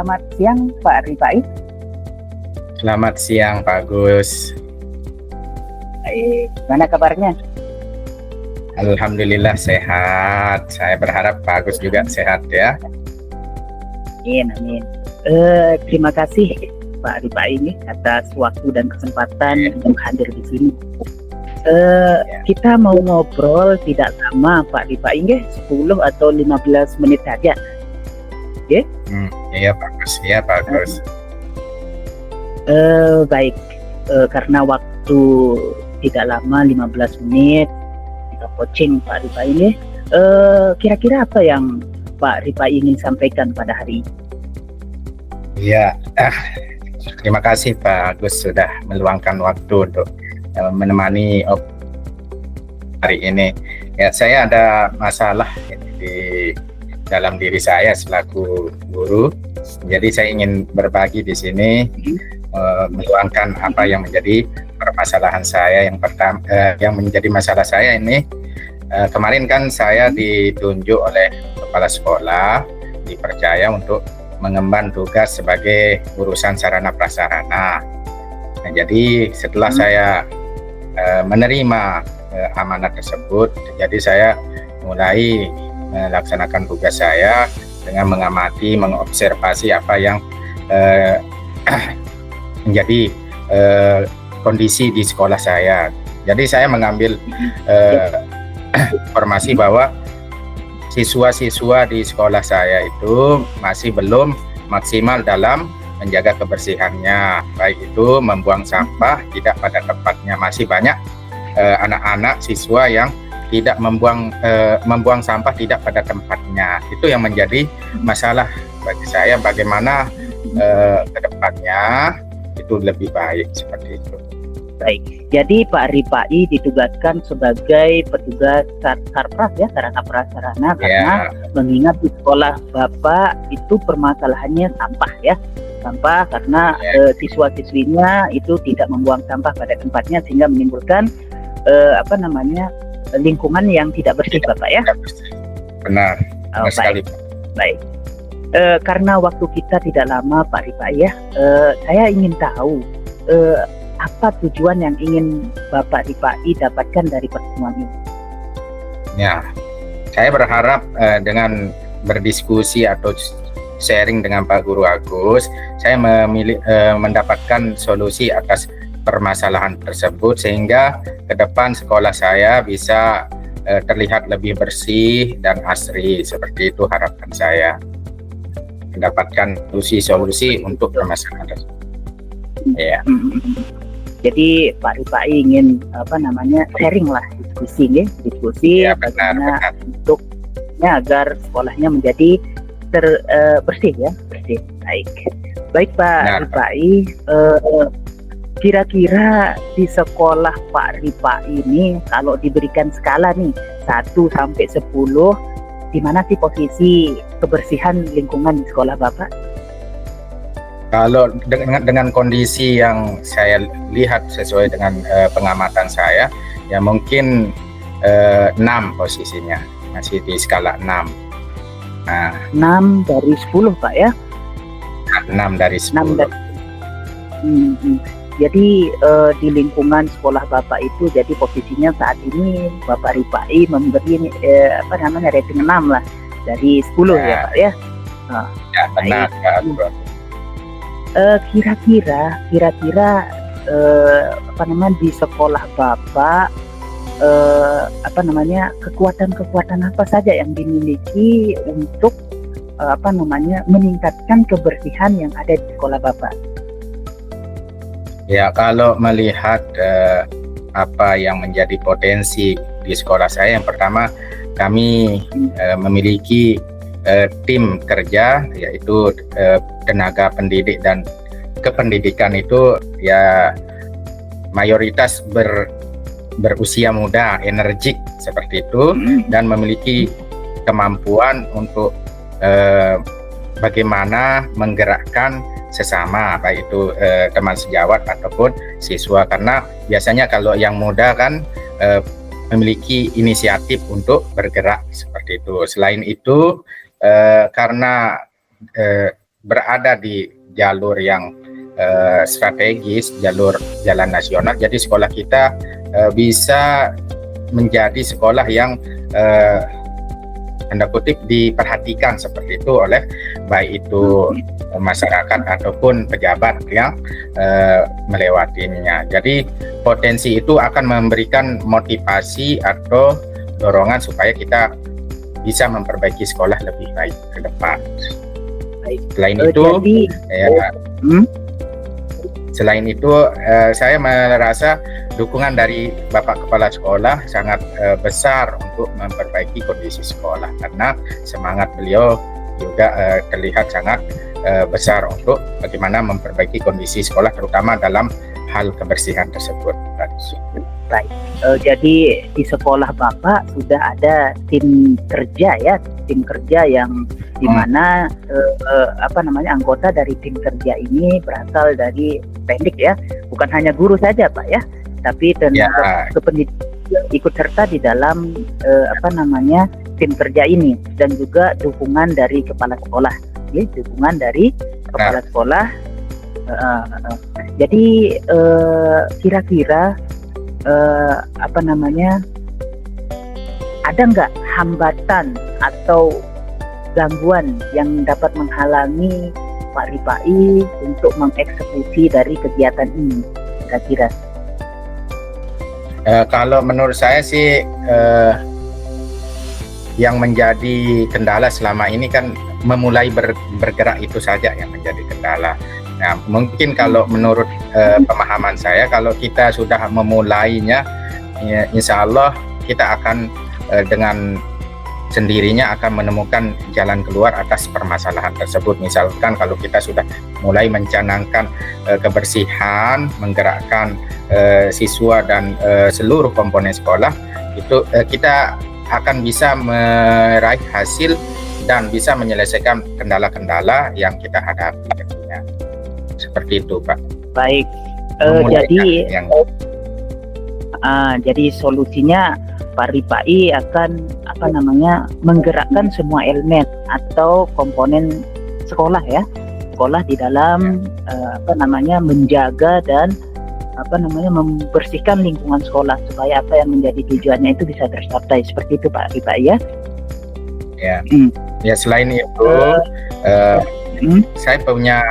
selamat siang Pak Rifai. Selamat siang Pak Agus. Gimana kabarnya? Alhamdulillah sehat. Saya berharap Pak Agus juga sehat ya. Amin. Terima kasih Pak Rifai ini atas waktu dan kesempatan untuk hadir di sini. Kita mau ngobrol tidak lama Pak Rifai, 10 atau 15 menit saja. Oke? Iya Pak Agus. Baik, karena waktu tidak lama 15 menit kita coaching Pak Rifai ini, kira-kira apa yang Pak Rifai ingin sampaikan pada hari ini? Iya, terima kasih Pak Agus sudah meluangkan waktu untuk menemani hari ini. Ya, saya ada masalah di dalam diri saya selaku guru. Jadi saya ingin berbagi di sini, meluangkan apa yang menjadi permasalahan saya. Yang pertama, yang menjadi masalah saya ini, kemarin kan saya ditunjuk oleh kepala sekolah, dipercaya untuk mengemban tugas sebagai urusan sarana prasarana. Nah, jadi setelah saya menerima amanat tersebut, jadi saya mulai melaksanakan tugas saya dengan mengamati, mengobservasi apa yang menjadi kondisi di sekolah saya. Jadi saya mengambil informasi bahwa siswa-siswa di sekolah saya itu masih belum maksimal dalam menjaga kebersihannya, baik itu membuang sampah tidak pada tempatnya. Masih banyak anak-anak siswa yang tidak membuang sampah tidak pada tempatnya. Itu yang menjadi masalah bagi saya, bagaimana ke depannya itu lebih baik seperti itu. Baik, jadi Pak Rifai ditugaskan sebagai petugas sarpras ya, sarana prasarana, karena mengingat di sekolah Bapak itu permasalahannya sampah ya, sampah karena siswa-siswinya itu tidak membuang sampah pada tempatnya sehingga menimbulkan lingkungan yang tidak bersih Bapak ya. Benar, benar sekali. Baik. Karena waktu kita tidak lama Pak Rifai ya, saya ingin tahu apa tujuan yang ingin Bapak Rifai dapatkan dari pertemuan ini? Ya, saya berharap dengan berdiskusi atau sharing dengan Pak Guru Agus, saya mendapatkan solusi atas permasalahan tersebut sehingga ke depan sekolah saya bisa terlihat lebih bersih dan asri. Seperti itu harapan saya, mendapatkan solusi untuk permasalahan tersebut. Ya. Jadi Pak Rifai ingin sharing lah, diskusi ya, bagaimana benar. Untuknya agar sekolahnya menjadi bersih ya, bersih. Baik Pak Rifai, kira-kira di sekolah Pak Rifai ini kalau diberikan skala nih 1 sampai 10, di mana sih posisi kebersihan lingkungan di sekolah Bapak? Kalau dengan kondisi yang saya lihat sesuai dengan pengamatan saya, ya mungkin 6 posisinya, masih di skala 6. Nah, 6 dari 10 Pak ya? 6 dari 10. Jadi di lingkungan sekolah Bapak itu, jadi posisinya saat ini Bapak Rifai memberi rating 6 lah dari 10 ya Pak ya? Ya benar Pak. Kira-kira di sekolah Bapak kekuatan apa saja yang dimiliki untuk meningkatkan kebersihan yang ada di sekolah Bapak? Ya, kalau melihat apa yang menjadi potensi di sekolah saya, yang pertama kami memiliki tim kerja, yaitu tenaga pendidik dan kependidikan itu ya mayoritas berusia muda, energik seperti itu, dan memiliki kemampuan untuk bagaimana menggerakkan sesama, baik itu teman sejawat ataupun siswa, karena biasanya kalau yang muda kan memiliki inisiatif untuk bergerak seperti itu. Selain itu karena berada di jalur yang strategis, jalur jalan nasional. Jadi sekolah kita bisa menjadi sekolah yang tanda kutip diperhatikan seperti itu oleh baik itu masyarakat ataupun pejabat yang melewatinya. Jadi potensi itu akan memberikan motivasi atau dorongan supaya kita bisa memperbaiki sekolah lebih baik ke depan. Selain itu, selain itu saya merasa dukungan dari Bapak Kepala Sekolah sangat besar untuk memperbaiki kondisi sekolah, karena semangat beliau juga terlihat sangat besar untuk bagaimana memperbaiki kondisi sekolah, terutama dalam hal kebersihan tersebut. Baik, jadi di sekolah Bapak sudah ada tim kerja ya, tim kerja yang dimana anggota dari tim kerja ini berasal dari pendik ya, bukan hanya guru saja Pak ya, tapi tenaga kependidikan ikut serta di dalam tim kerja ini, dan juga dukungan dari kepala sekolah, ya, dukungan dari kepala sekolah. Jadi kira-kira ada nggak hambatan atau gangguan yang dapat menghalangi Pak Ripai untuk mengeksekusi dari kegiatan ini kira-kira? Kalau menurut saya sih yang menjadi kendala selama ini kan memulai bergerak itu saja yang menjadi kendala. Nah, mungkin kalau menurut pemahaman saya, kalau kita sudah memulainya, ya, insya Allah kita akan dengan sendirinya akan menemukan jalan keluar atas permasalahan tersebut. Misalkan kalau kita sudah mulai mencanangkan kebersihan, menggerakkan siswa dan seluruh komponen sekolah, itu kita akan bisa meraih hasil dan bisa menyelesaikan kendala-kendala yang kita hadapi tentunya. Seperti itu, Pak. Baik, jadi solusinya Pak Ripai akan menggerakkan semua elemen atau komponen sekolah ya, sekolah di dalam menjaga dan membersihkan lingkungan sekolah supaya apa yang menjadi tujuannya itu bisa tercapai. Seperti itu Pak Ripai ya. Ya, selain itu saya punya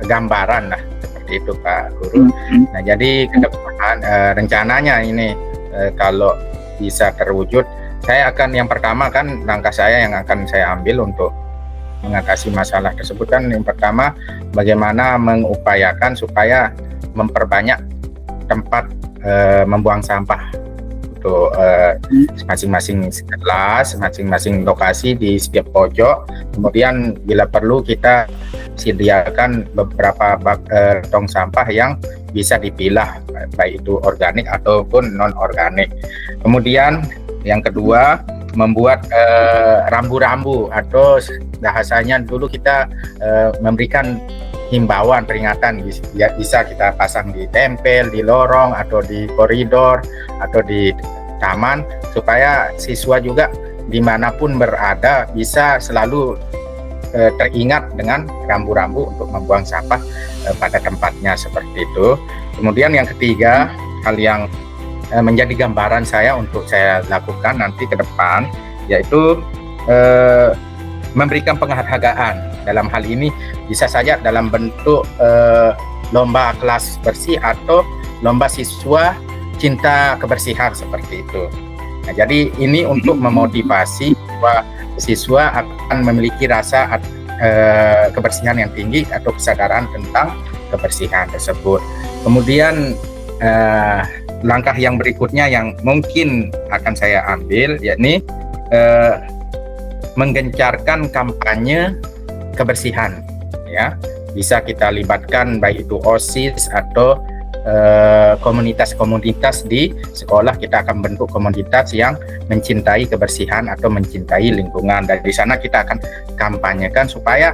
gambaran lah seperti itu Pak Guru. Nah, jadi ke depan rencananya ini kalau bisa terwujud, saya akan yang pertama kan langkah saya yang akan saya ambil untuk mengatasi masalah tersebut kan yang pertama bagaimana mengupayakan supaya memperbanyak tempat membuang sampah untuk masing-masing kelas, masing-masing lokasi di setiap pojok. Kemudian bila perlu kita sediakan beberapa bak tong sampah yang bisa dipilah, baik itu organik ataupun non organik. Kemudian yang kedua, membuat rambu-rambu atau bahasanya dulu kita memberikan himbauan peringatan, bisa kita pasang di tempel, di lorong atau di koridor atau di taman, supaya siswa juga dimanapun berada bisa selalu teringat dengan rambu-rambu untuk membuang sampah pada tempatnya, seperti itu. Kemudian yang ketiga, hal yang menjadi gambaran saya untuk saya lakukan nanti ke depan, yaitu memberikan penghargaan. Dalam hal ini bisa saja dalam bentuk lomba kelas bersih atau lomba siswa cinta kebersihan, seperti itu. Nah, jadi ini untuk memotivasi bahwa siswa akan memiliki rasa kebersihan yang tinggi atau kesadaran tentang kebersihan tersebut. Kemudian langkah yang berikutnya yang mungkin akan saya ambil, yakni menggencarkan kampanye kebersihan, ya. Bisa kita libatkan baik itu OSIS atau komunitas-komunitas di sekolah. Kita akan bentuk komunitas yang mencintai kebersihan atau mencintai lingkungan. Dari sana kita akan kampanyekan supaya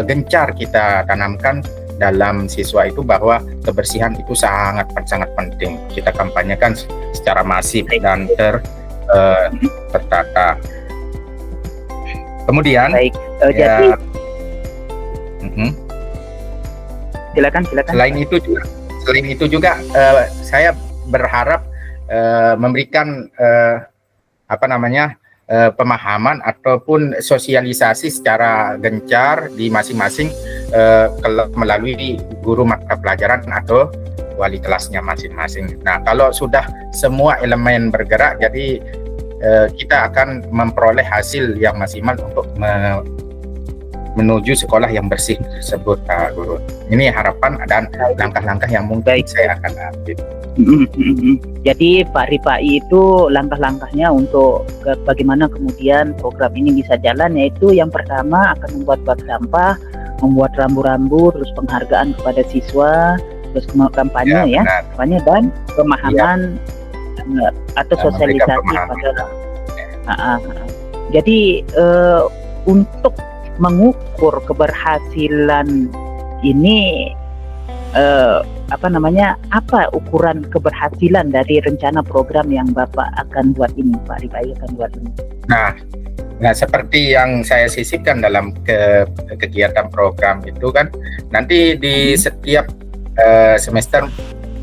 gencar kita tanamkan dalam siswa itu bahwa kebersihan itu sangat penting. Kita kampanyekan secara masif dan tertata. Kemudian Baik, ya, jadi mhm. silakan. Selain itu juga saya berharap memberikan apa namanya pemahaman ataupun sosialisasi secara gencar di masing-masing melalui guru mata pelajaran atau wali kelasnya masing-masing. Nah, kalau sudah semua elemen bergerak, jadi kita akan memperoleh hasil yang maksimal untuk menuju sekolah yang bersih tersebut, Pak Guru. Ini harapan dan langkah-langkah yang mungkin saya akan ambil. Jadi Pak Ripai itu langkah-langkahnya untuk bagaimana kemudian program ini bisa jalan, yaitu yang pertama akan membuat bak sampah, membuat rambu-rambu, terus penghargaan kepada siswa, terus kampanye kampanye dan pemahaman atau sosialisasi pada. Jadi untuk mengukur keberhasilan ini apa ukuran keberhasilan dari rencana program yang Bapak akan buat ini, Pak Ripai akan buat ini? Nah, seperti yang saya sisipkan dalam kegiatan program itu kan, nanti di setiap semester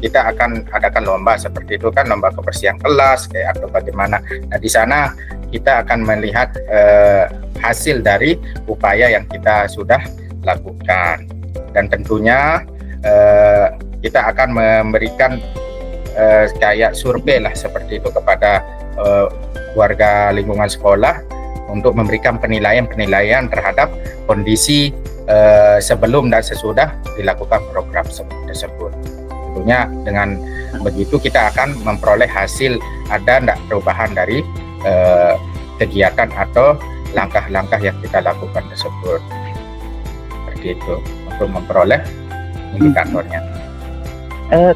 kita akan adakan lomba seperti itu kan, lomba kebersihan kelas kayak atau bagaimana. Nah, di sana kita akan melihat hasil dari upaya yang kita sudah lakukan, dan tentunya kita akan memberikan kayak survei lah seperti itu kepada warga lingkungan sekolah untuk memberikan penilaian terhadap kondisi sebelum dan sesudah dilakukan program tersebut. Tentunya dengan begitu kita akan memperoleh hasil ada tidak perubahan dari kegiatan atau langkah-langkah yang kita lakukan tersebut. Seperti itu untuk memperoleh indikatornya.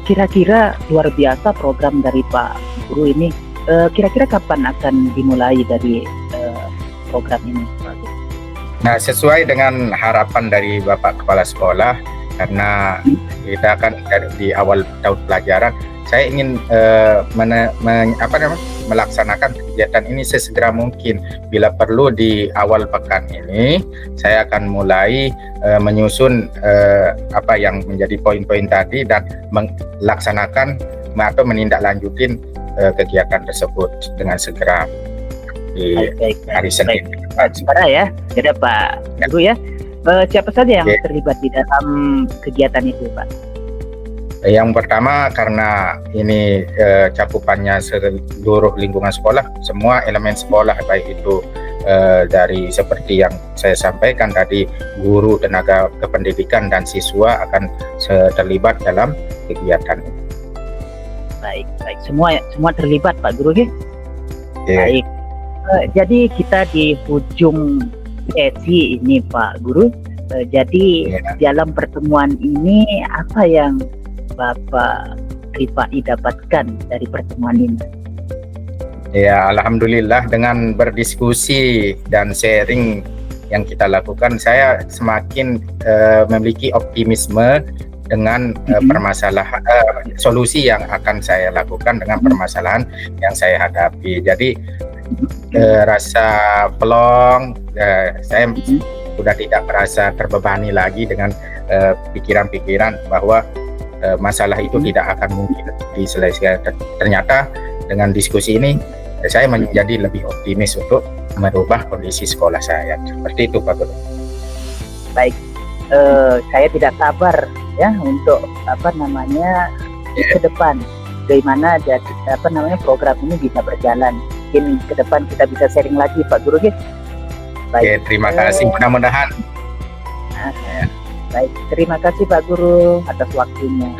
Kira-kira luar biasa program dari Pak Guru ini. Kira-kira kapan akan dimulai dari program ini, Pak Guru? Nah, sesuai dengan harapan dari Bapak Kepala Sekolah, karena kita akan di awal tahun pelajaran, saya ingin melaksanakan kegiatan ini sesegera mungkin. Bila perlu di awal pekan ini, saya akan mulai menyusun apa yang menjadi poin-poin tadi dan melaksanakan atau menindaklanjutin kegiatan tersebut dengan segera di hari Senin. Segera ya, jadi Pak Guru ya. Siapa saja yang terlibat di dalam kegiatan itu, Pak? Yang pertama, karena ini cakupannya seluruh lingkungan sekolah, semua elemen sekolah, baik itu dari seperti yang saya sampaikan tadi, guru, tenaga kependidikan, dan siswa akan terlibat dalam kegiatan ini. Baik, semua terlibat, Pak Guru ya? Baik. Jadi kita di ujung sesi ini, Pak Guru. Jadi dalam pertemuan ini apa yang Bapak Ripai dapatkan dari pertemuan ini? Ya, alhamdulillah dengan berdiskusi dan sharing yang kita lakukan, saya semakin memiliki optimisme dengan permasalahan solusi yang akan saya lakukan dengan permasalahan yang saya hadapi. Jadi rasa plong, saya sudah tidak merasa terbebani lagi dengan pikiran-pikiran bahwa masalah itu tidak akan mungkin diselesaikan. Ternyata dengan diskusi ini saya menjadi lebih optimis untuk merubah kondisi sekolah saya. Seperti itu, Pak Guru. Baik, saya tidak sabar ya untuk ke depan bagaimana program ini bisa berjalan. Mungkin ke depan kita bisa sharing lagi, Pak Guru ya. Baik. Terima kasih, mudah-mudahan. Baik, terima kasih Pak Guru atas waktunya.